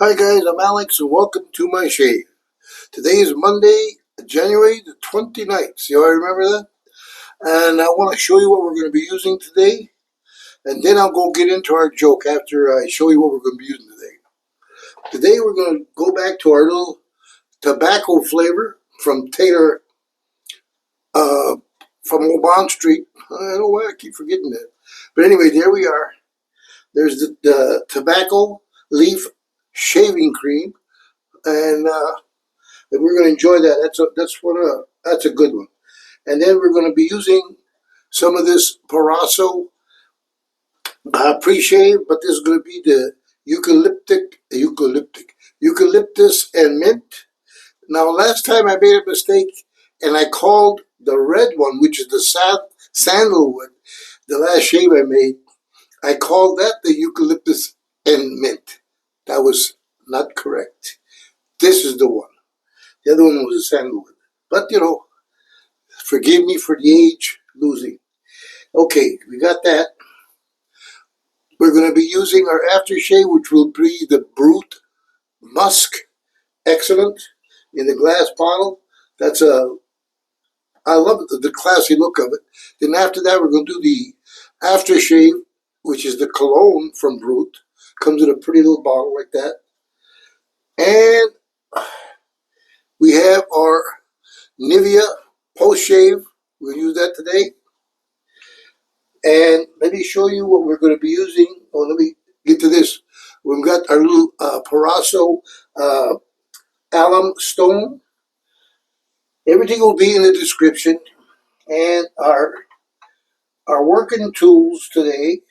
Hi guys, I'm Alex and welcome to my shave. Today is Monday, January the 29th. See how I remember that? And I want to show you what we're going to be using today. And then I'll go get into our joke after I show you what we're going to be using today. Today we're going to go back to our little tobacco flavor from Taylor, from Old Bond Street. I don't know why I keep forgetting that. But anyway, there we are. There's the tobacco leaf shaving cream. And we're going to enjoy that. That's a good one. And then we're going to be using some of this Parasso pre-shave, but this is going to be the eucalyptus and mint. Now, last time I made a mistake and I called the red one, which is the sandalwood, the last shave I made, I called that the eucalyptus and mint. That was not correct. This is the one. The other one was a sandalwood. But, forgive me for the age losing. Okay, we got that. We're going to be using our aftershave, which will be the Brut Musk Excellent in the glass bottle. I love the classy look of it. Then after that, we're going to do the aftershave, which is the cologne from Brut. Comes in a pretty little bottle like that. And we have our Nivea post-shave. We'll use that today. And let me show you what we're going to be using. Oh, let me get to this. We've got our little Parasso alum stone. Everything will be in the description. And our working tools today,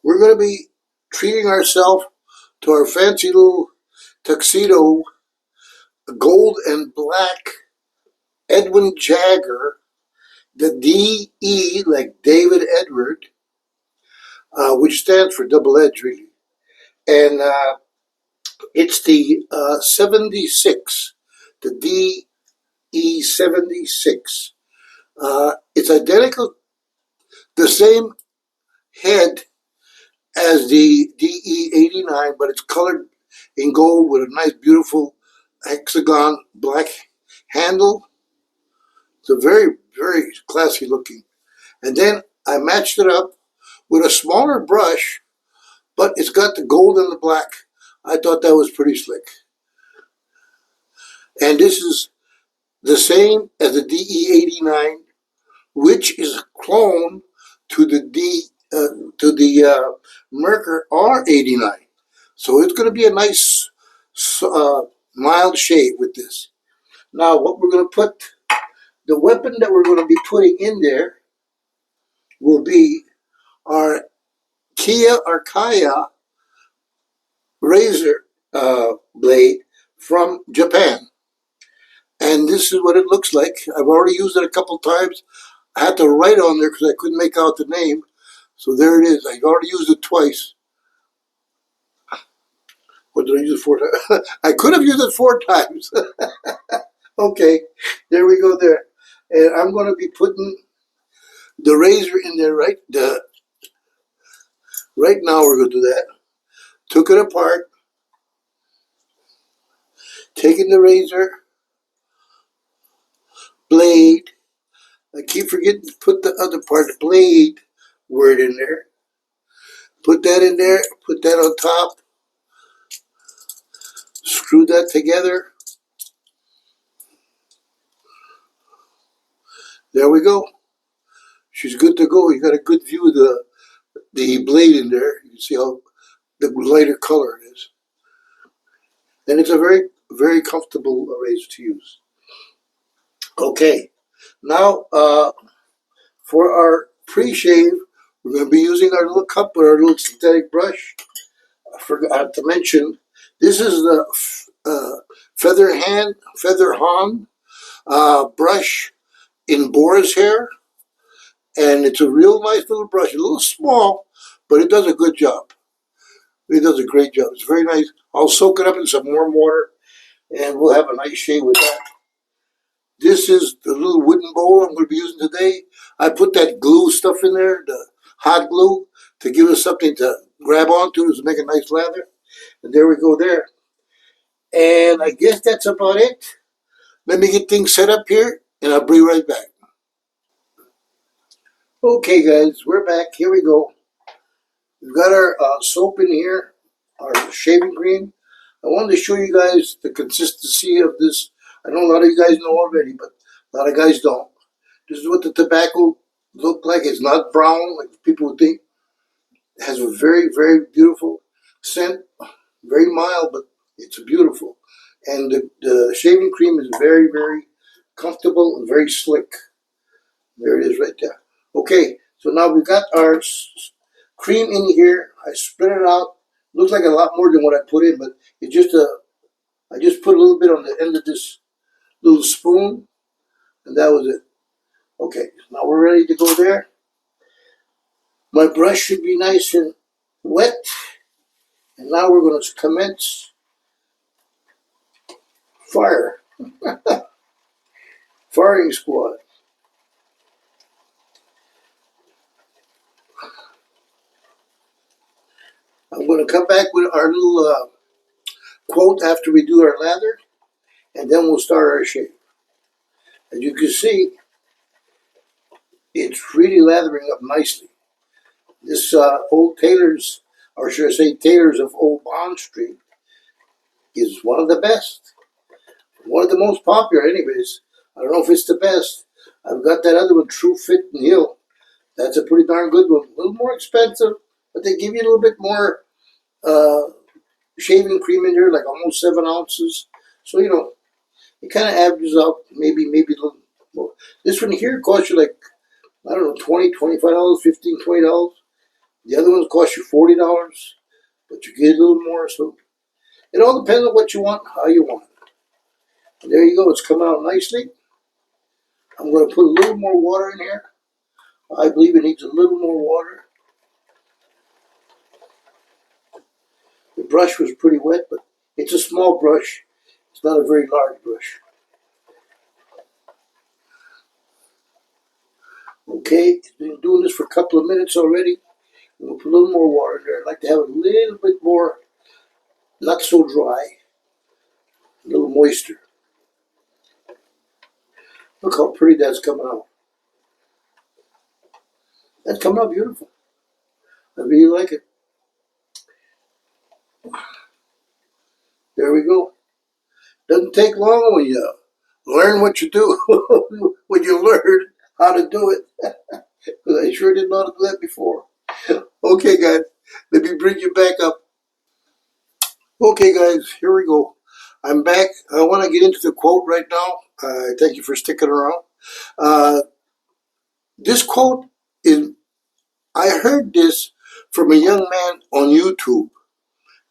we're going to be treating ourselves to our fancy little tuxedo, gold and black Edwin Jagger, the D-E, like David Edward, which stands for double edge, really. And it's the 76, the DE 76. It's identical, the same head as the DE 89, but it's colored in gold with a nice, beautiful hexagon black handle. It's a very, very classy looking. And then I matched it up with a smaller brush, but it's got the gold and the black. I thought that was pretty slick. And this is the same as the DE89, which is a clone to the Merkur R89. So it's going to be a nice mild shave with this. Now, what we're going to put, the weapon that we're going to be putting in there will be our Kaya razor blade from Japan. And this is what it looks like. I've already used it a couple times. I had to write on there because I couldn't make out the name. So there it is. I've already used it twice. What did I use it 4 times? I could have used it 4 times. Okay, there we go there. And I'm going to be putting the razor in there right now. We're going to do that. Took it apart. Taking the razor blade. I keep forgetting to put the other part, blade word in there. Put that in there. Put that on top. Screw that together. There we go. She's good to go. You got a good view of the blade in there. You can see how the lighter color it is. And it's a very, very comfortable razor to use. Okay. Now, for our pre-shave, we're going to be using our little cup with our little synthetic brush. I forgot to mention, this is the Feather Hahn brush in boar's hair. And it's a real nice little brush, a little small, but it does a good job. It does a great job. It's very nice. I'll soak it up in some warm water, and we'll have a nice shave with that. This is the little wooden bowl I'm going to be using today. I put that glue stuff in there, the hot glue, to give us something to grab onto to make a nice lather. And there we go there. And I guess that's about it. Let me get things set up here, and I'll be right back. Okay, guys, we're back. Here we go. We've got our soap in here, our shaving cream. I wanted to show you guys the consistency of this. I know a lot of you guys know already, but a lot of guys don't. This is what the tobacco looks like. It's not brown like people would think. It has a very, very beautiful scent. Very mild, but it's beautiful. And the shaving cream is very, very comfortable and very slick. There it is right there. Okay, so now we've got our cream in here. I spread it out. Looks like a lot more than what I put in, but it's just I just put a little bit on the end of this little spoon, and that was it. Okay, now we're ready to go there. My brush should be nice and wet, and now we're going to commence fire. Firing squad. I'm going to come back with our little quote after we do our lather, and then we'll start our shave. As you can see, it's really lathering up nicely. This old Taylor's, or should I say Taylor's of Old Bond Street, is one of the best. One of the most popular anyways. I don't know if it's the best. I've got that other one, True Fit and Heal. That's a pretty darn good one. A little more expensive, but they give you a little bit more shaving cream in there, like almost 7 ounces. So, you know, it kind of averages out, maybe a little more. This one here costs you like, I don't know, $20, $25, $15, $20. The other ones cost you $40, but you get a little more. So it all depends on what you want, how you want it. And there you go. It's coming out nicely. I'm going to put a little more water in here. I believe it needs a little more water. The brush was pretty wet, but it's a small brush. It's not a very large brush. Okay, been doing this for a couple of minutes already. We'll put a little more water in there. I'd like to have a little bit more, not so dry, a little moisture. Look how pretty that's coming out. That's coming out beautiful. I really like it. There we go. Doesn't take long when you learn what you do, when you learn how to do it. Because I sure didn't know how to do that before. Okay, guys, let me bring you back up. Okay, guys, here we go. I'm back. I want to get into the quote right now. Thank you for sticking around. This quote is, I heard this from a young man on YouTube,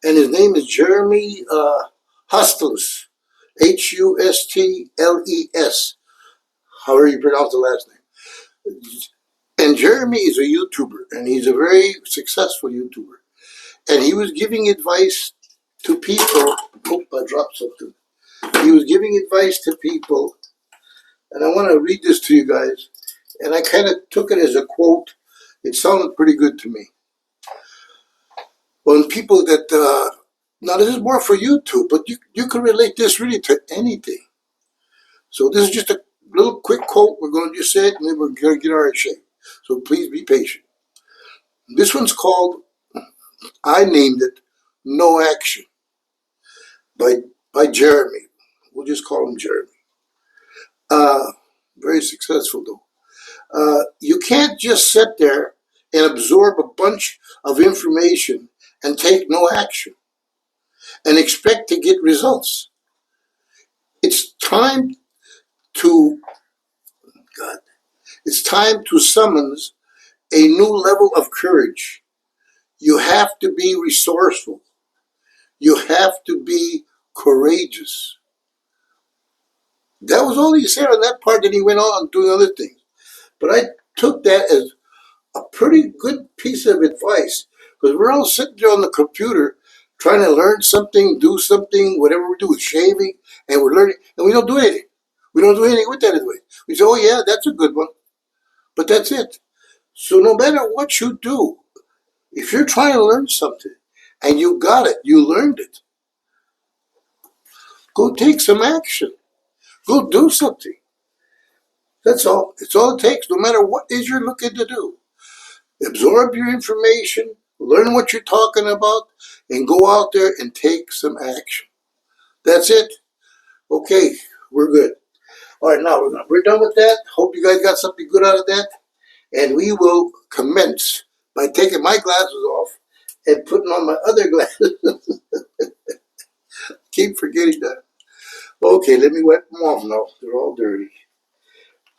and his name is Jeremy Hustles, Hustles, however you pronounce the last name. And Jeremy is a YouTuber, and he's a very successful YouTuber. And he was giving advice to people. Oh, I dropped something. He was giving advice to people, and I want to read this to you guys. And I kind of took it as a quote. It sounded pretty good to me. When people that, now this is more for YouTube, but you can relate this really to anything. So this is just a little quick quote. We're going to just say it, and then we're going to get our shape. So please be patient. This one's called, I named it, No Action, by Jeremy. We'll just call him Jeremy. Very successful though. You can't just sit there and absorb a bunch of information and take no action and expect to get results. It's time to, God, it's time to summons a new level of courage. You have to be resourceful. You have to be courageous. That was all he said on that part, and he went on doing other things. But I took that as a pretty good piece of advice, because we're all sitting there on the computer trying to learn something, do something, whatever we do with shaving, and we're learning, and we don't do anything. We don't do anything with that advice. We say, oh yeah, that's a good one. But that's it. So no matter what you do, if you're trying to learn something and you got it. You learned it. Go take some action. Go do something. That's all. It's all it takes, no matter what it is you're looking to do. Absorb your information, learn what you're talking about, and go out there and take some action. That's it. Okay, we're good. All right, now we're done with that. Hope you guys got something good out of that. And we will commence by taking my glasses off and putting on my other glasses. Keep forgetting that. Okay, let me wipe them off now. They're all dirty.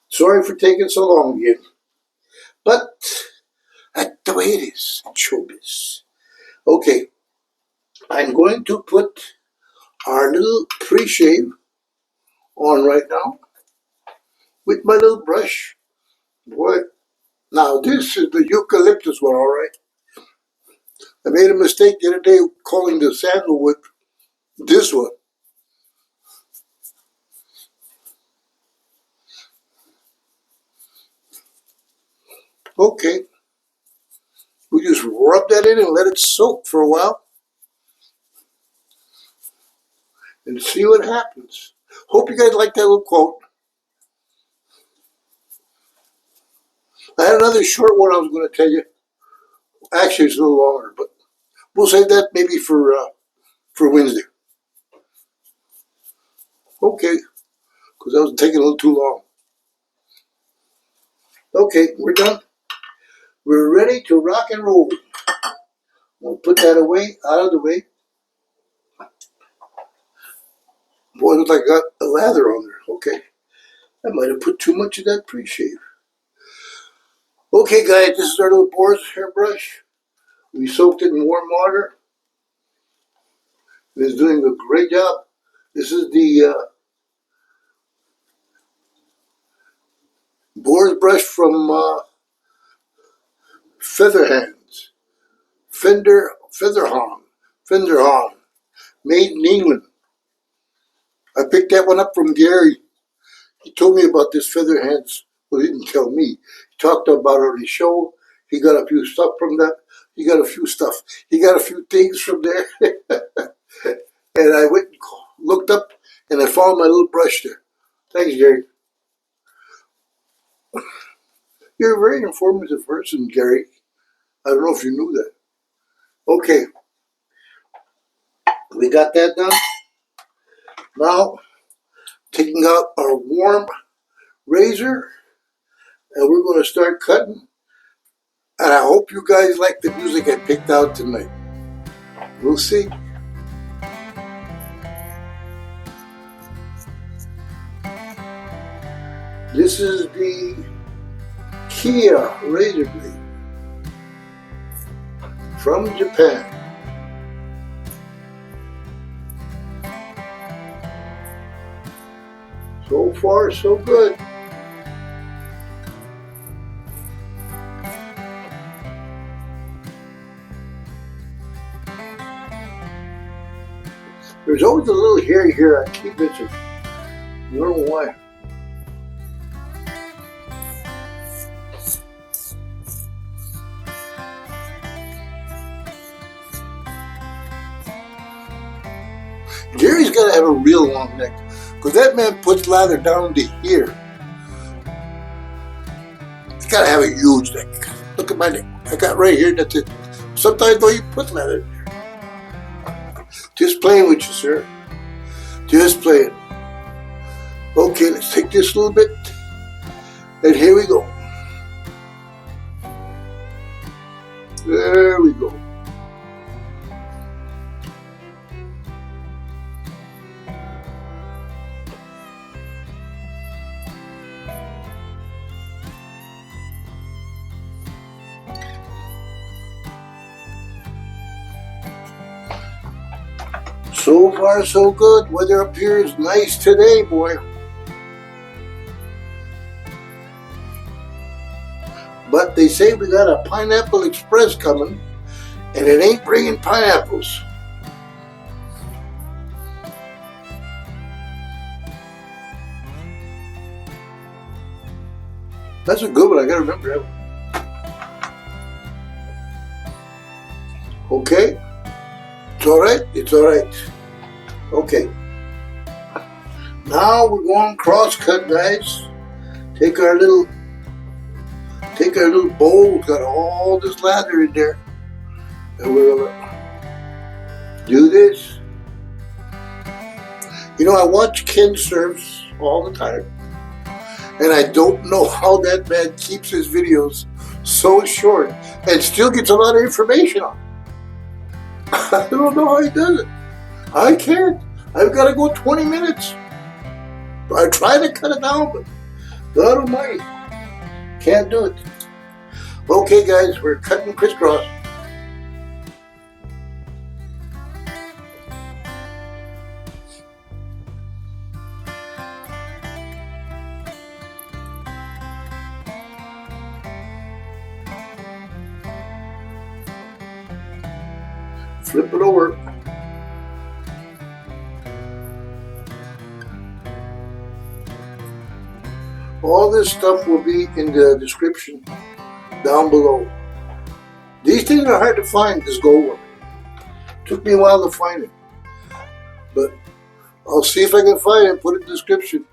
Sorry for taking so long again. But that's the way it is in showbiz. Okay, I'm going to put our little pre-shave on right now with my little brush. Boy, now this is the eucalyptus one, all right. I made a mistake the other day calling the sandalwood this one. Okay, we just rub that in and let it soak for a while and see what happens. Hope you guys like that little quote. I had another short one I was going to tell you. Actually, it's a little longer, but we'll save that maybe for Wednesday. Okay, because that was taking a little too long. Okay, we're done. We're ready to rock and roll. We'll put that away, out of the way. Boy, it looks like I got a lather on there. Okay, I might have put too much of that pre-shave. Okay, guys, this is our little boar's hairbrush. We soaked it in warm water. It's doing a great job. This is the boar's brush from Fenderhahn, made in England. I picked that one up from Gary. He told me about this Featherhands. Well, he didn't tell me. He talked about it on his show. He got a few stuff from that. He got a few things from there. And I went and looked up and I found my little brush there. Thanks, Gary. You're a very informative person, Gary. I don't know if you knew that. Okay. We got that done. Now, taking out our warm razor, and we're going to start cutting. And I hope you guys like the music I picked out tonight. We'll see. This is the Kia razor blade from Japan. So far, so good. There's always a little hair here I keep missing. I don't know why. Gary's got to have a real long neck, because that man puts lather down to here. He's got to have a huge neck. Look at my neck. I got right here, that's it. Sometimes though you put lather there. Just playing with you, sir. Just playing. Okay, let's take this a little bit. And here we go. There we go. So far, so good. Weather up here is nice today, boy. But they say we got a Pineapple Express coming, and it ain't bringing pineapples. That's a good one. I gotta remember that one. Okay. It's alright? It's alright. Okay. Now we're going cross cut, guys. Take our little bowl. It's got all this lather in there. And we'll do this. You know, I watch Ken Serves all the time. And I don't know how that man keeps his videos so short and still gets a lot of information on. I don't know how he does it. I can't. I've got to go 20 minutes. I try to cut it down, but God almighty, can't do it. Okay, guys, we're cutting crisscross. Flip it over. All this stuff will be in the description down below. These things are hard to find, this gold one. Took me a while to find it. But I'll see if I can find it and put it in the description.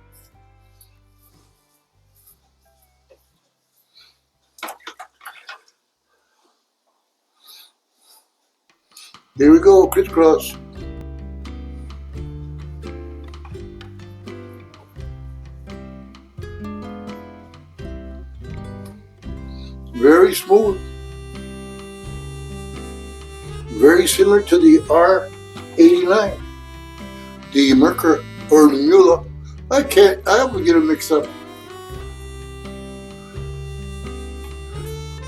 Here we go, crisscross. Very smooth. Very similar to the R89. The Merker or the Mula. I always get them mixed up.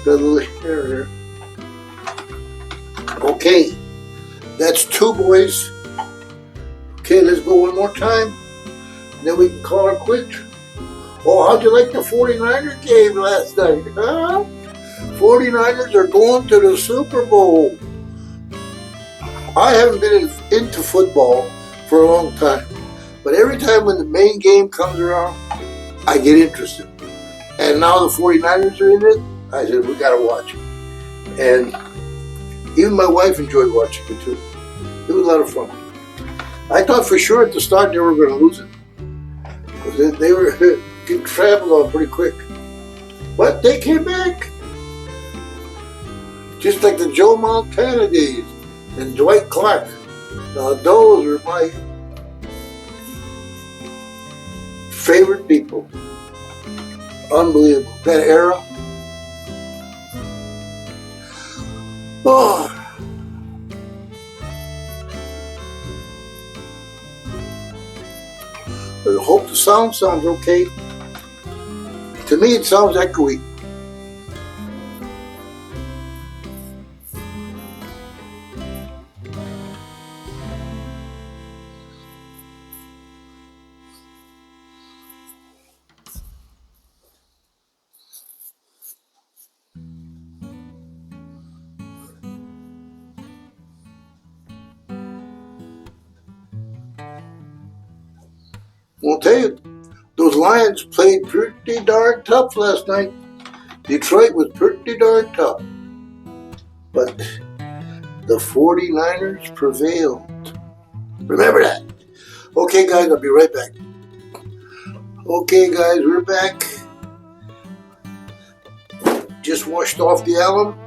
Got a little hair here. Okay. That's two, boys. Okay, let's go one more time. And then we can call it quits. Oh, how'd you like the 49er game last night, huh? 49ers are going to the Super Bowl. I haven't been into football for a long time. But every time when the main game comes around, I get interested. And now the 49ers are in it, I said, we gotta watch it. And even my wife enjoyed watching it too. It was a lot of fun. I thought for sure at the start they were going to lose it. Because they were getting trampled on pretty quick. But they came back. Just like the Joe Montana days and Dwight Clark. Now those are my favorite people. Unbelievable. That era. Oh. I hope the sound sounds okay. To me it sounds echoey. I'll tell you, those Lions played pretty darn tough last night. Detroit was pretty darn tough. But the 49ers prevailed. Remember that. Okay, guys, I'll be right back. Okay, guys, we're back. Just washed off the alum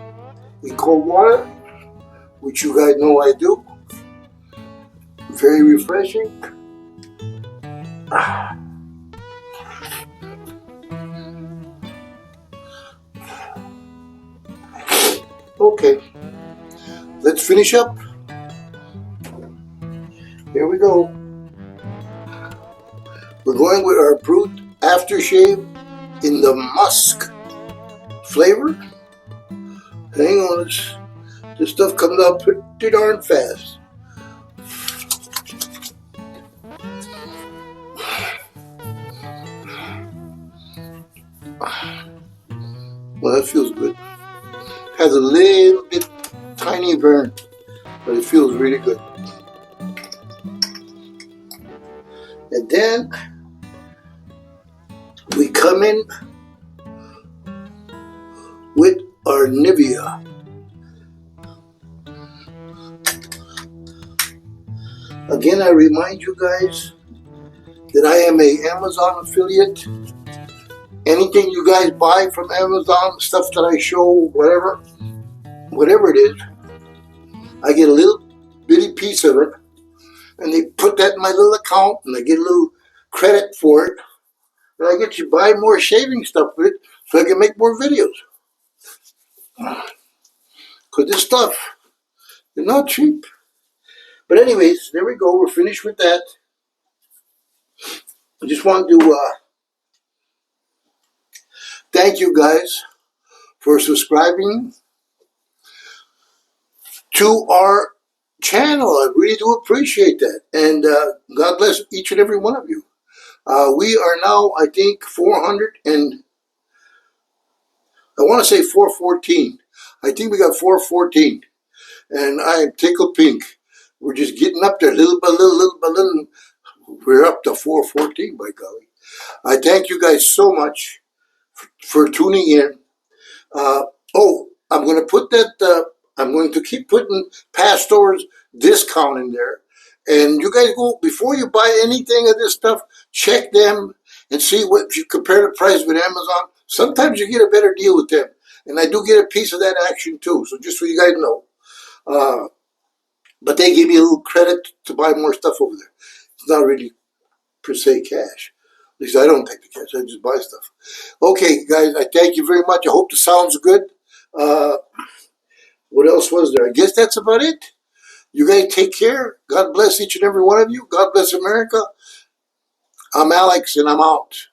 in cold water, which you guys know I do. Very refreshing. Okay, let's finish up. Here we go. We're going with our Brut aftershave in the musk flavor. Hang on, this stuff comes out pretty darn fast. Well, that feels good. Has a little bit tiny burn, but it feels really good. And then we come in with our Nivea. Again, I remind you guys that I am a Amazon affiliate. Anything you guys buy from Amazon, stuff that I show, whatever it is, I get a little bitty piece of it, and they put that in my little account, and I get a little credit for it, and I get to buy more shaving stuff with it, so I can make more videos. Because this stuff is not cheap. But anyways, there we go. We're finished with that. I just wanted to thank you guys for subscribing to our channel. I really do appreciate that. And God bless each and every one of you. We are now, I think, 400 and I want to say 414. I think we got 414. And I am tickled pink. We're just getting up there little by little, little by little. We're up to 414, by golly. I thank you guys so much for tuning in. I'm going to put that, I'm going to keep putting Pastor's discount in there. And you guys go, before you buy anything of this stuff, check them and see what, if you compare the price with Amazon, sometimes you get a better deal with them. And I do get a piece of that action too. So just so you guys know. But they give me a little credit to buy more stuff over there. It's not really per se cash. At least I don't take the cash. I just buy stuff. Okay, guys, I thank you very much. I hope the sound's good. What else was there? I guess that's about it. You guys take care. God bless each and every one of you. God bless America. I'm Alex, and I'm out.